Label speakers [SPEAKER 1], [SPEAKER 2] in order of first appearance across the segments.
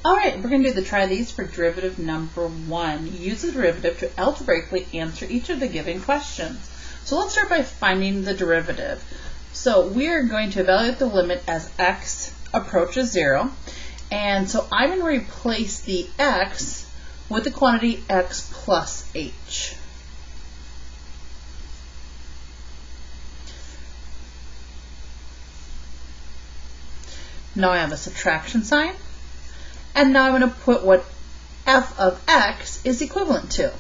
[SPEAKER 1] Alright, we're going to do the try these for derivative number 1. Use the derivative to algebraically answer each of the given questions. So let's start by finding the derivative. So we are going to evaluate the limit as x approaches 0. And so I'm going to replace the x with the quantity x plus h. Now I have a subtraction sign. And now I'm going to put what f of x is equivalent to.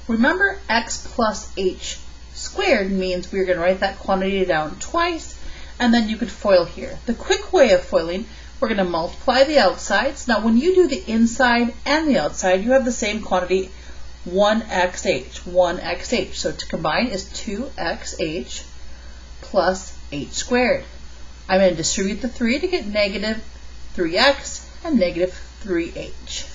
[SPEAKER 1] Remember, x plus h squared means we're going to write that quantity down twice, and then you could FOIL here. The quick way of FOILing, we're going to multiply the outsides. Now when you do the inside and the outside, you have the same quantity, 1xh, 1xh. So to combine is 2xh plus h squared. I'm going to distribute the 3 to get negative 3x and negative 3h.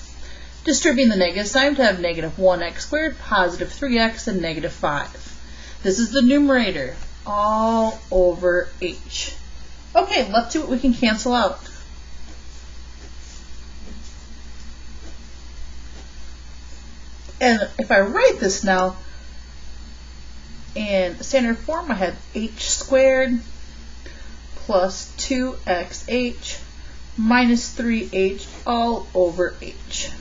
[SPEAKER 1] Distributing the negative sign to have negative 1x squared, positive 3x, and negative 5. This is the numerator, all over h. Okay, let's see what we can cancel out. And if I write this now in standard form, I have h squared plus 2xh minus 3h all over h.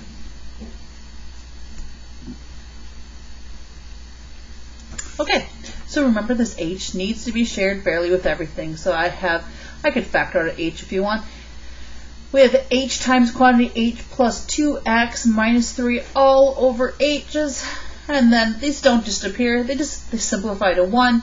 [SPEAKER 1] Okay, so remember this h needs to be shared fairly with everything. So I could factor out h if you want. We have h times quantity h plus 2x minus 3 all over h's. And then these don't just appear, they simplify to 1.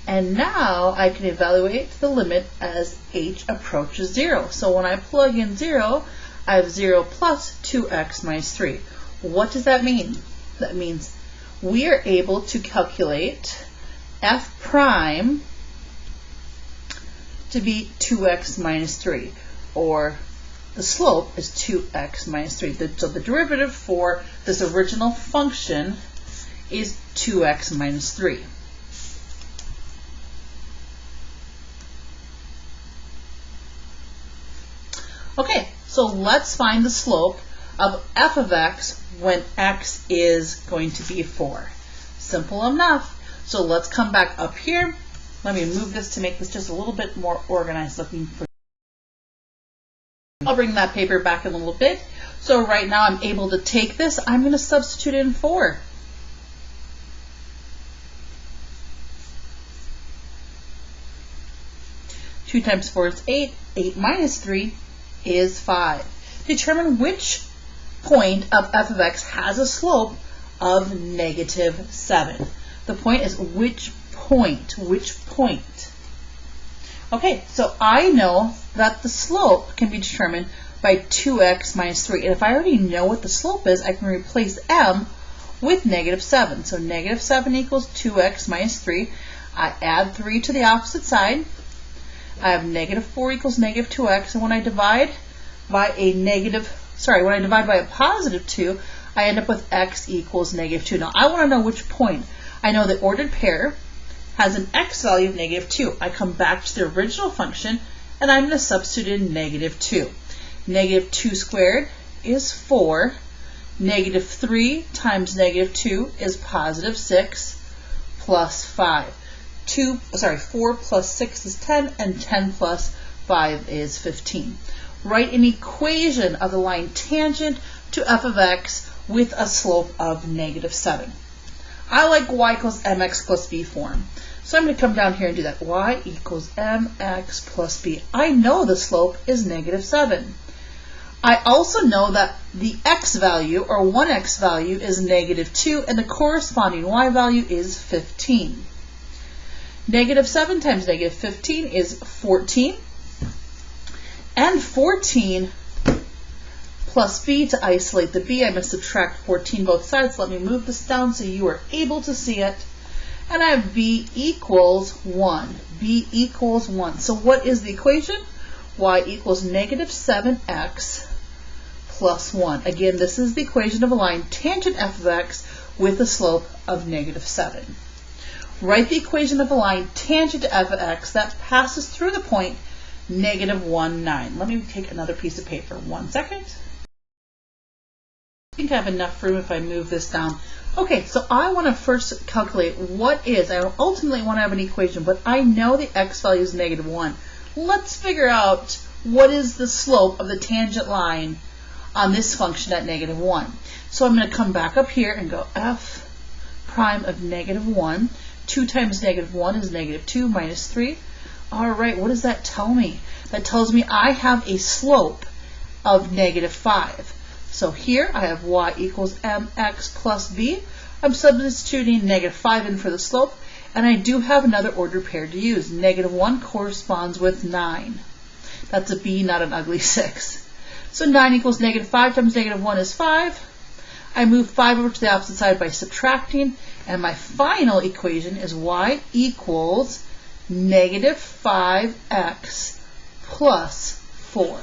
[SPEAKER 1] And now I can evaluate the limit as h approaches 0. So when I plug in 0, I have 0 plus 2x minus 3. What does that mean? That means we are able to calculate f prime to be 2x minus 3, or the slope is 2x minus 3. So the derivative for this original function is 2x minus 3. Okay, so let's find the slope of f of x when x is going to be 4. Simple enough. So let's come back up here. Let me move this to make this just a little bit more organized looking. I'll bring that paper back in a little bit. So right now I'm able to take this. I'm going to substitute in 4. Two times 4 is 8. 8 minus 3 is 5. Determine which point of f of x has a slope of negative 7. The point is which point. Okay, so I know that the slope can be determined by 2x minus 3. And if I already know what the slope is, I can replace m with negative 7. So negative 7 equals 2x minus 3. I add 3 to the opposite side. I have negative 4 equals negative 2x, and when I divide by a positive 2, I end up with x equals negative 2. Now I want to know which point. I know the ordered pair has an x value of negative 2. I come back to the original function, and I'm going to substitute in negative 2. Negative 2 squared is 4. Negative 3 times negative 2 is positive 6 plus 5. 4 plus 6 is 10, and 10 plus 5 is 15. Write an equation of the line tangent to f of x with a slope of negative 7. I like y equals mx plus b form. So I'm going to come down here and do that. Y equals mx plus b. I know the slope is negative 7. I also know that the x value, or 1x value, is negative 2, and the corresponding y value is 15. Negative 7 times negative 15 is 14. And 14 plus b, to isolate the b, I must subtract 14 both sides. Let me move this down so you are able to see it. And I have b equals 1. b equals 1. So what is the equation? Y equals negative 7x plus 1. Again, this is the equation of a line tangent f of x with a slope of negative 7. Write the equation of a line tangent to f of x that passes through the point negative 1, 9. Let me take another piece of paper. 1 second. I think I have enough room if I move this down. Okay, so I want to first calculate what is, I ultimately want to have an equation, but I know the x value is negative 1. Let's figure out what is the slope of the tangent line on this function at negative 1. So I'm going to come back up here and go f prime of negative 1. 2 times negative 1 is negative 2 minus 3. All right, what does that tell me? That tells me I have a slope of negative 5. So here I have y equals mx plus b. I'm substituting negative 5 in for the slope, and I do have another ordered pair to use. Negative 1 corresponds with 9. That's a b, not an ugly 6. So 9 equals negative 5 times negative 1 is 5. I move 5 over to the opposite side by subtracting, and my final equation is y equals negative 5x plus 4.